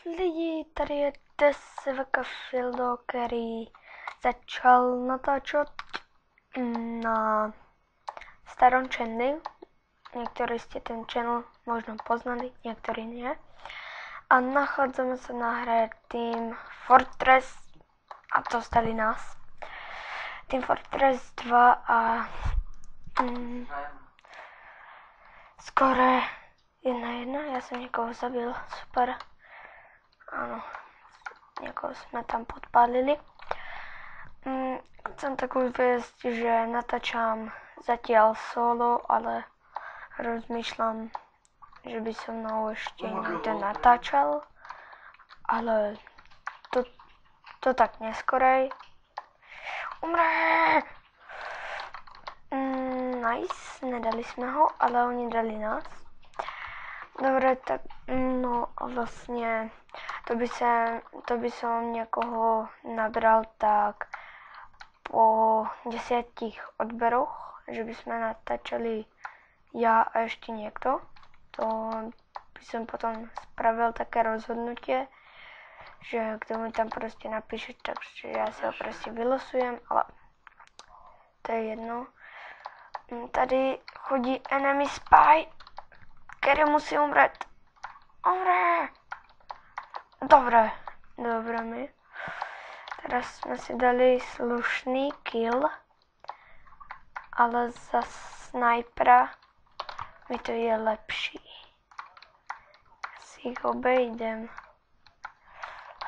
lidi, tady je DSVK Fildo, který začal natáčet na starom channelu. Někteří jste ten channel možno poznali, někteří ne. A nachádzame sa na hre Team Fortress a dostali nás. Team Fortress 2 a skoro 1-1, já jsem někoho zabil, super. Ano, někoho jsme tam podpálili. Chcem tak uvědět, že natáčam zatiaľ solo, ale rozmýšľam, že by so mnou ešte niekto natáčal, ale to tak neskorej. Umre! Nice, nedali jsme ho, ale oni dali nás. Dobre, tak no a vlastne to by som niekoho nabral tak po 10 odberoch, že by sme natáčali ja a ešte niekto. To by som potom spravil také rozhodnutie, že kto mi tam proste napíše, takže ja si ho proste vylosujem, ale to je jedno. Tady chodí enemy spy, který musí umřít. Umře! Dobre mi. Teraz jsme si dali slušný kill, ale za snajpera mi to je lepší. Já si ich obejdem.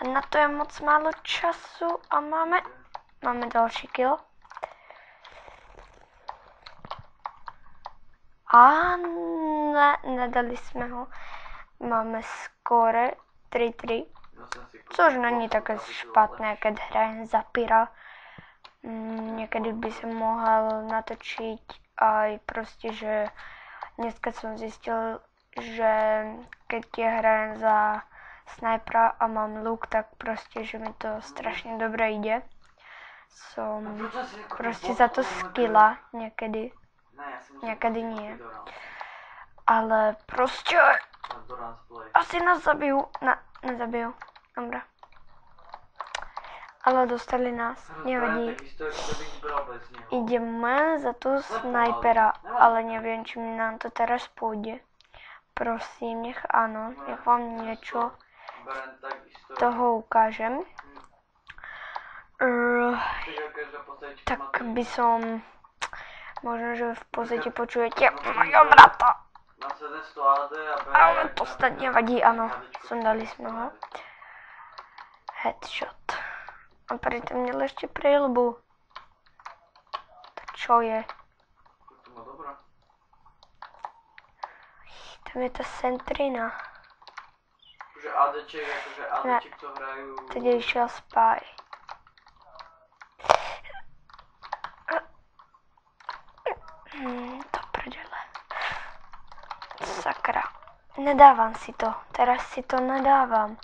A na to je moc málo času a máme další kill. A ne, nedali jsme ho. Máme skóre 3-3. Což není také špatné, keď hrajem za Pira. Niekedy by som mohol natočiť aj proste, že dneska som zistil, že keď hrajem za snajpera a mám luk, tak proste, že mi to strašne dobre ide. Som proste za to skilla niekedy. Niekedy nie. Ale proste asi nás zabijú. Nezabijú. Dobre. Ale dostali nás. Nevadí. Ideme za tu snajpera, ale neviem, či mi nám to teraz pôjde. Prosím, nech áno. Nech vám niečo toho ukážem. Tak by som... Možno, že v pozadí počujete mojho brata. Ale to snad nevadí, ano. Sundali jsme ho. Headshot. A pritom měl ještě prilbu. To čo je? Tam je ta Sentrina. Že ADček, jakože ADček to hraju... Teď je šel spy. To prdele. Sakra. Nedávám si to. Teraz si to nedávám.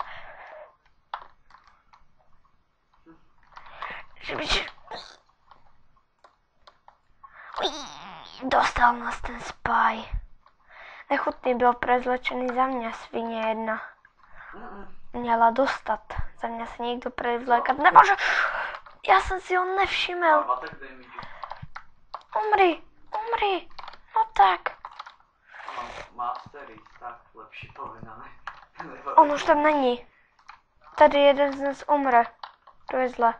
Dostal nás ten spy. Nechutný byl prezlečený za mě, svině jedna. Měla dostat. Za mě se někdo prezlékat nemůže. Já jsem si ho nevšiml. Umri. No tak. Mastery, tak lepší povinné. On už tam není. Tady jeden z nás umře. To je zle.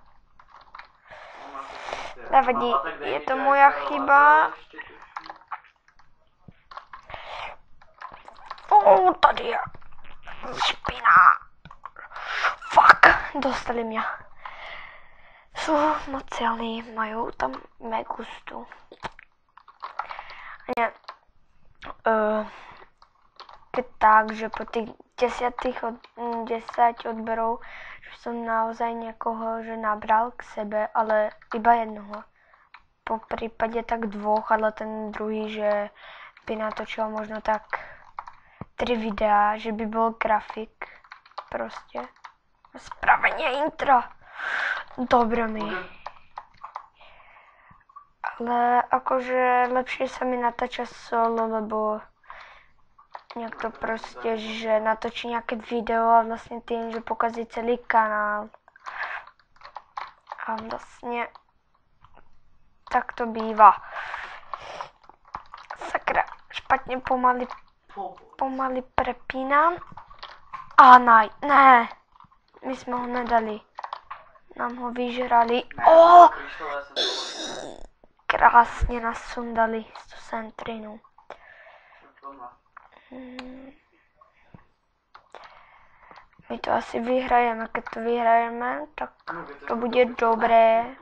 Nevadí, je to moja chyba. Tady je špina. Fuck, dostali mě. Jsou moc silný, mají tam megustu. Nie. Tak, že po tých 10 odberov, že som naozaj niekoho že nabral k sebe, ale iba jednoho. Po prípade tak dvoch, ale ten druhý, že by natočil možno tak 3 videá, že by bol grafik. Proste. Spravenie intro. Dobre mi. Ale akože lepšie sa mi natáča solo, lebo Niekto proste, že natočí nejaké video a vlastne tým, že pokazí celý kanál. A vlastne tak to býva. Sakra, špatne pomaly prepínam. A ne, my sme ho nedali. Nám ho vyžrali. Krásne nás sundali z tú centrinu. My to asi vyhrajeme, keď to vyhrajeme, tak to bude dobré.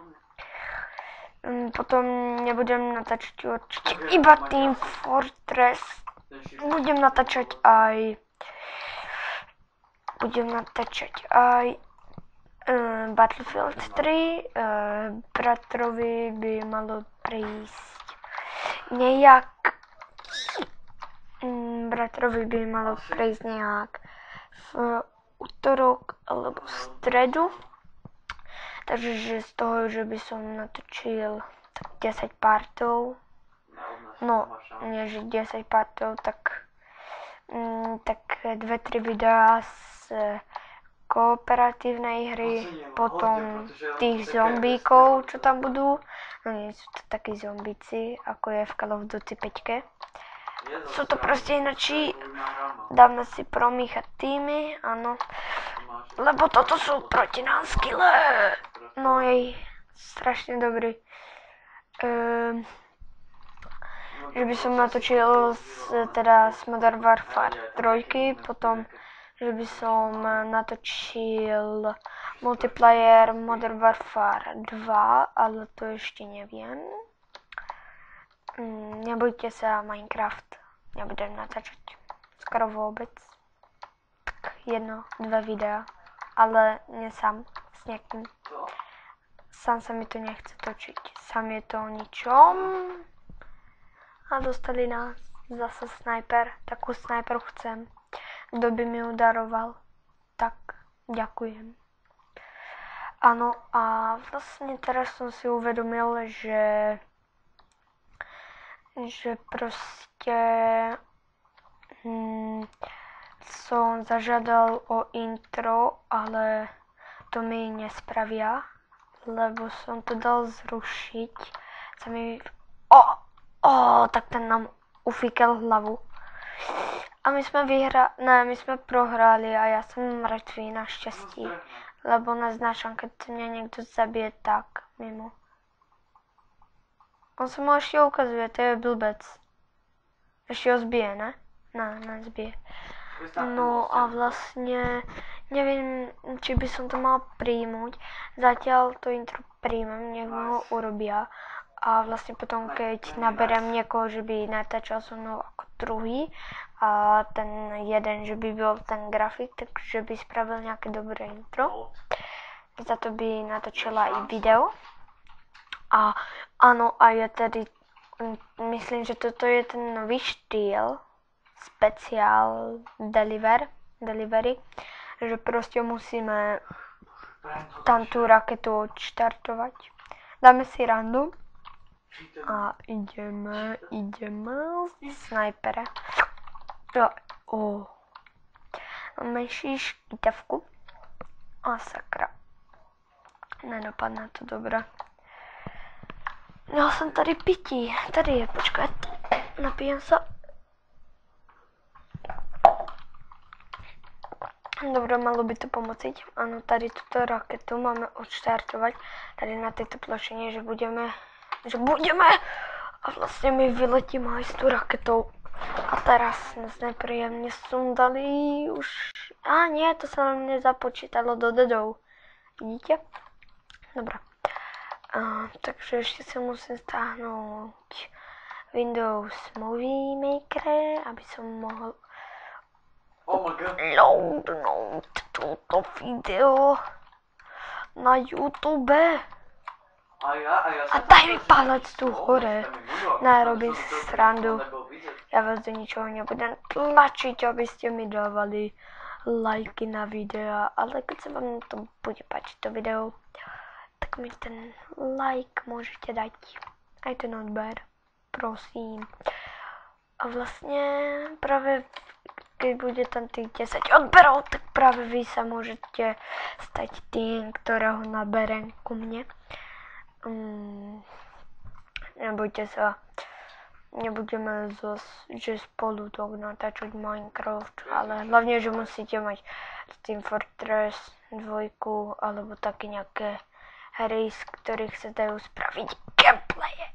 Potom nebudem natáčať určite iba Team Fortress. Budem natáčať aj Battlefield 3. Bratrovi by malo prísť nejak v útorok alebo v stredu. Takže z toho, že by som natočil tak 10 partov, no nie že 10 partov, tak 2-3 videá z kooperatívnej hry, potom tých zombíkov, čo tam budú. No nie sú to takí zombíci, ako je v Call of Duty 5. Sú to proste inačí. Dáme si promíchať týmy, áno. Lebo toto sú proti nám skille. No jej, strašne dobrý. Že by som natočil z Modern Warfare 3, potom že by som natočil multiplayer Modern Warfare 2, ale to ešte neviem. Nebojte sa, Minecraft nebudem natáčať skoro vôbec. Tak 1-2 videá, ale nie sám, s niekým. Sám sa mi to nechce točiť, sám je to o ničom. A dostali nás zase sniper, takú sniperu chcem. Kto by mi ju daroval, tak ďakujem. Áno, a vlastne teraz som si uvedomil, že proste som zažiadal o intro, ale to mi nespravia, lebo som to dal zrušiť. Tak ten nám ufíkel hlavu. A my sme prohrali a ja som mŕtvý našťastí, lebo neznášam, keď mňa niekto zabije tak mimo. On sa mu ešte ukazuje, to je blbec. Ešte ho zbije, ne? Nezbije. No a vlastne neviem, či by som to mal príjmuť. Zatiaľ to intro príjmem, nech mi ho urobia. A vlastne potom, keď naberiem niekoho, že by natáčal so mnou ako druhý, a ten jeden, že by bol ten grafik, takže by spravil nejaké dobré intro. Za to by natočila i video. A áno, a ja tedy myslím, že toto je ten nový štýl, speciál delivery, že proste musíme tam tú raketu odštartovať. Dáme si random a ideme snajpere. Menší škytavku. A sakra. Nedopadne to dobre. Měl jsem tady pití. Tady je, počkat. Napijem se. Dobre, malo by to pomociť. Áno, tady túto raketu máme odštartovať. Tady na tejto plošine, že budeme a vlastne my vyletíme aj s tú raketou. A teraz nás nepríjemne sundali už. Nie, to sa nám nezapočítalo do dedov. Vidíte? Dobre. Takže ešte si musím stáhnuť Windows Movie Maker, aby som mohol uploadnúť toto video na YouTube. A daj mi palec tu hore. Nerobím srandu. Ja vás do ničoho nebudem tlačiť, aby ste mi dávali lajky na videa, ale keď sa vám to bude páčiť to video, tak mi ten like môžete dať. Aj ten odber, prosím. A vlastne práve keď bude tam tých 10 odberov, tak práve vy sa môžete stať tým, ktorého naberem ku mne. Nebojte sa, nebudeme že spolu to natáčať Minecraft, ale hlavne, že musíte mať Team Fortress 2 alebo také nejaké hry, z ktorých sa dajú spraviť gameplaye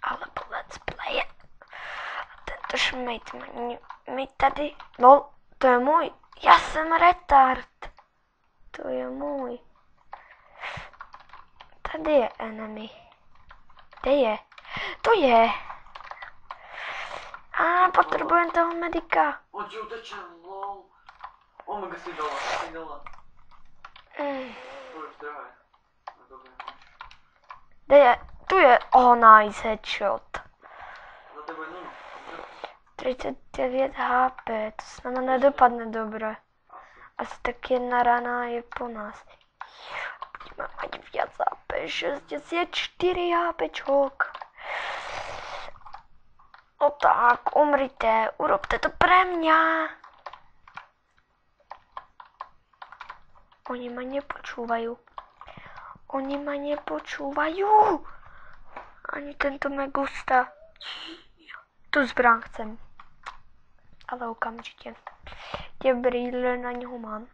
alebo let's playe. Tento šmejt mi tady, lol, to je můj, já jsem retard, to je můj. Tady je enemy, kde je? To je. A potřebujem toho medika. On ti utečel, lol. Omega si dala. Pojď, zdrhaj. Kde je? Tu je, nice headshot. Za tebe je 39 HP, to snad nedopadne dobre. Asi tak jedna rana je po nás. Budeme mať viac HP, 64 HPčok. No tak, umrite, urobte to pre mňa. Oni ma nepočúvajú. Ani tento Megusta. Tu zbrán chcem. Ale okamžite. Tie brýle na ňoho mám.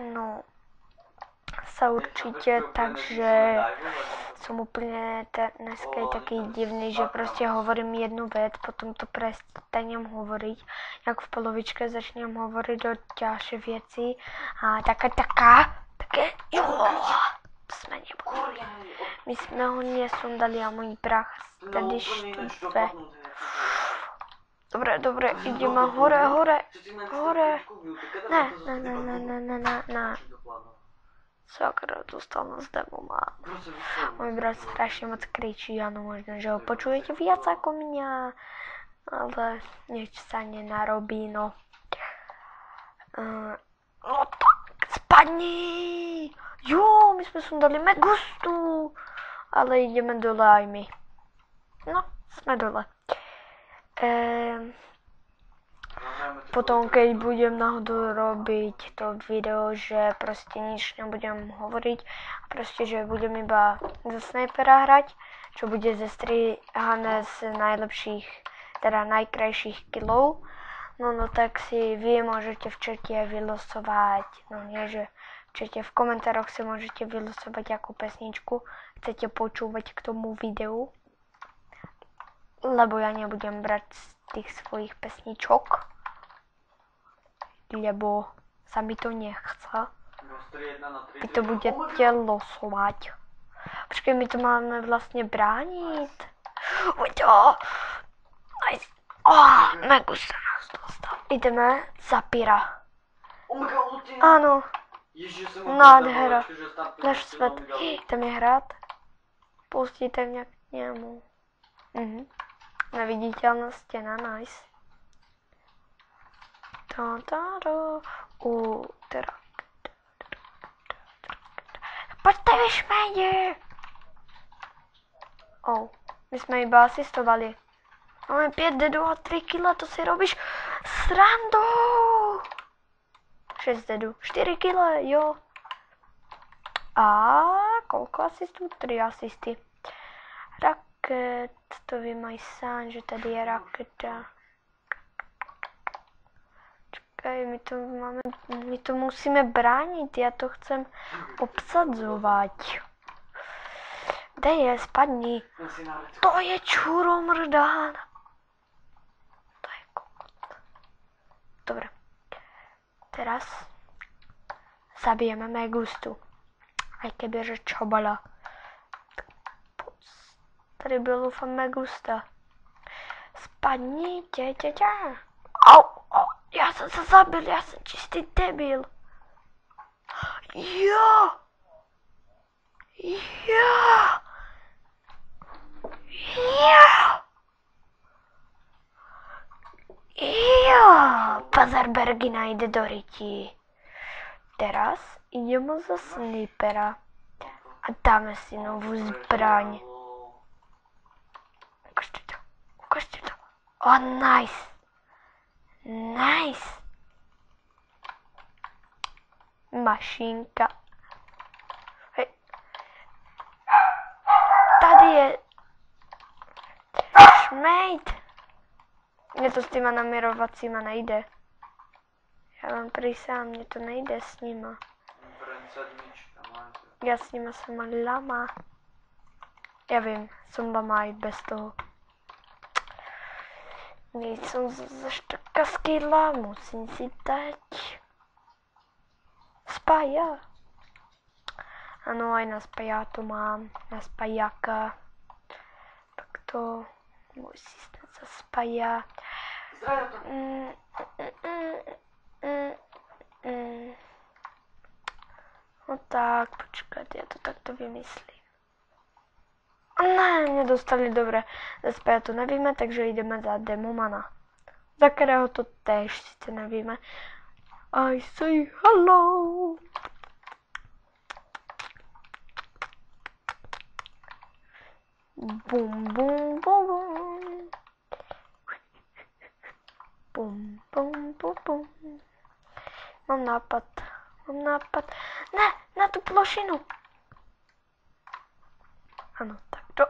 No. Sa určite, takže som úplne dneska je taký divný, že proste hovorím jednu vec, potom to prestanem hovoriť. Jak v polovičke začnem hovoriť o ďalšie veci. A také, jo, to sme nebudali. My sme ho nesundali a môj brat tady štúpe. Dobre, ideme hore. Ne. Sakra, dostal nás demoma. Môj brat strašne moc kričí, áno, možno, že ho počujete viac ako mňa, ale nič sa nenarobí, no. No tak, spadni! Jo, my sme sundali Megustu, ale ideme dole aj my. No, sme dole. Potom, keď budem náhodou robiť to video, že proste nič nebudem hovoriť a proste, že budem iba za snajpera hrať, čo bude zestrihané z najlepších, teda najkrajších killov, no tak si vy môžete v čete vylosovať, no nie, že v čete, v komentároch si môžete vylosovať akú pesničku chcete počúvať k tomu videu, lebo ja nebudem brať z tých svojich pesničok, lebo sa mi to nechce. Vy to budete losovať. Počkej, my to máme vlastne brániť. Uďo! Nice. Megus sa nás dostal. Ideme za Pyra. Áno. Nádhera. Náš svet. Ideme hrať. Pustíte mňa k nemu. Neviditeľná stena, nice. Poďte vy šmejde! My sme iba asistovali. Máme 5 dedu a 3 kg, to si robíš srandu! 6 dedu, 4 kg, jo. A koľko asistů? 3 asisty. Raket, to vím aj sám, že tady je raketa. Čakaj, my to musíme bránit, já to chcem obsadzovat. Kde je? Spadni. To je čuromrdán. To je kokot. Dobre. Teraz zabijeme Megustu. Aj keby, že čo bola. Tady byl ufam Megusta. Spadni, Au, já jsem se zabil, já jsem čistý debil. Jo. Pazarbergy najde do ryti. Teraz ideme za snipera a dáme si novú zbraň. Ukážte to. O, nice. Nice. Mašinka. Hej. Tady je šmejd. Mně to s těma naměrovacíma nejde. Já vám prisám, mně to nejde s nima. Já s nima jsem lama. Já vím, jsem lama i bez toho. Nejsem zaž taká skvělá, musím si dať spája. Ano, aj na spája to mám, na spájaka. Tak to musí se zaspája. No tak, počkejte, já to takto vymyslím. Ne, mě dostali dobré. Zaspája to nevíme, takže jdeme za Demomana. Za kterého to též sice nevíme. I say hello. Bum, bum, bum, bum. Bum, bum, bum, bum. Mám nápad. Ne, na tu plošinu. Ano, tak to.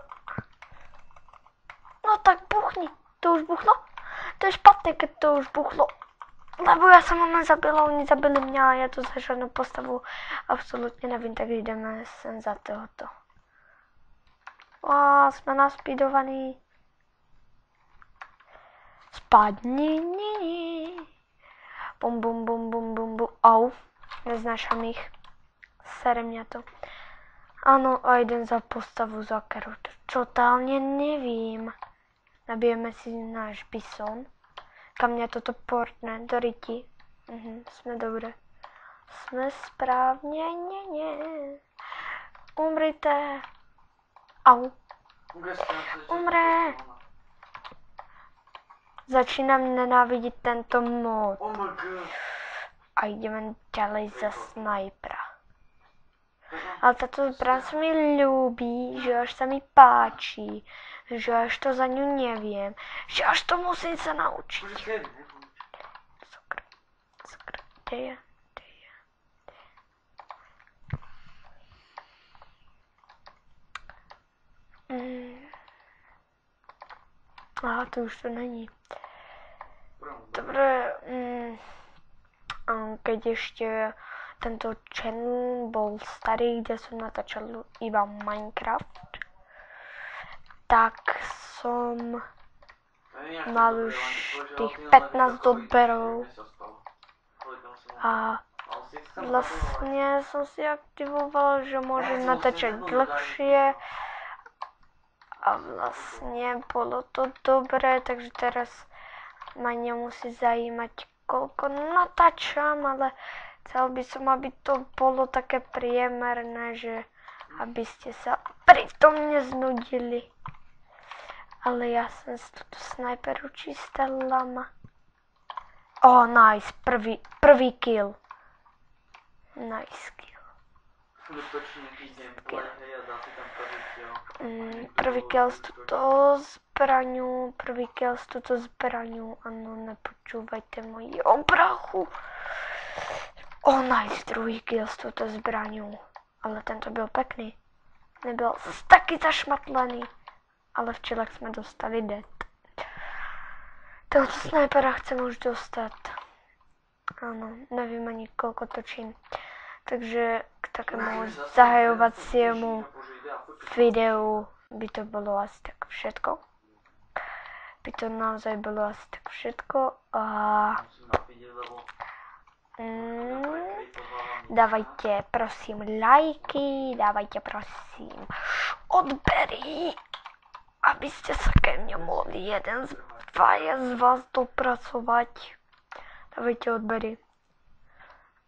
No tak buchni. To už buchlo? To je špatně, když to už buchlo. Lebo já jsem ho nezabila, oni zabili mě a já to za žádnou postavu absolutně nevím, tak jdeme sem za tohoto. Jsme naspídovaný. Spadni. Bum, bum, bum, bum, bum, bum. Au. Neznášam jich. Sere mě to. Ano, a jdem za postavu, za kterou totálně nevím. Nabijeme si náš bison. Kam mě toto portne, do ryti. Jsme dobré. Jsme správně, Umřte. Au. Umře. Začínám nenávidět tento mod. A jdeme dále za snajpera. Ale tato zbraň se mi líbí, že až se mi páčí, že až to za ňu nevím, že až to musím se naučit. Sakra, kde je? Aha, to už to není. Dobré, keď ještě tento channel bol starý, kde som natáčal iba Minecraft, tak som mal už tých 15 odberov a vlastne som si aktivoval, že môžem natáčať dlhšie a vlastne bolo to dobré, takže teraz ma nemusí zajímať, koľko natáčam, ale chcel by som, aby to bolo také priemerné, že aby ste sa pri tom neznudili. Ale ja som z túto snajperu čistá lama. Oh, nice, prvý kill. Nice kill. Prvý kill z túto zbraňu, ano, nepočúvajte moji obrachu. Oh, nice, druhý kill s touto zbraňou. Ale tento byl pekný. Nebyl taky zašmatlený. Ale včera jsme dostali dead. Tohoto snajpera chcem už dostat. Ano, nevím ani koľko točím. Takže k takému zahajovacímu videu by to bylo asi tak všetko. By to naozaj bylo asi tak všetko. A dávajte prosím lajky, dávajte prosím odbery, abyste se ke mně mohli jeden z vás dopracovat. Dávajte odbery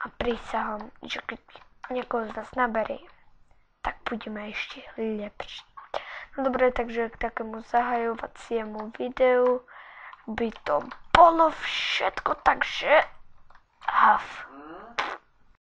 a prísahám, že když někoho z nás nabere, tak budeme ještě lepší. No dobré, takže k takému zahajovacímu videu by to bolo všetko, takže hav.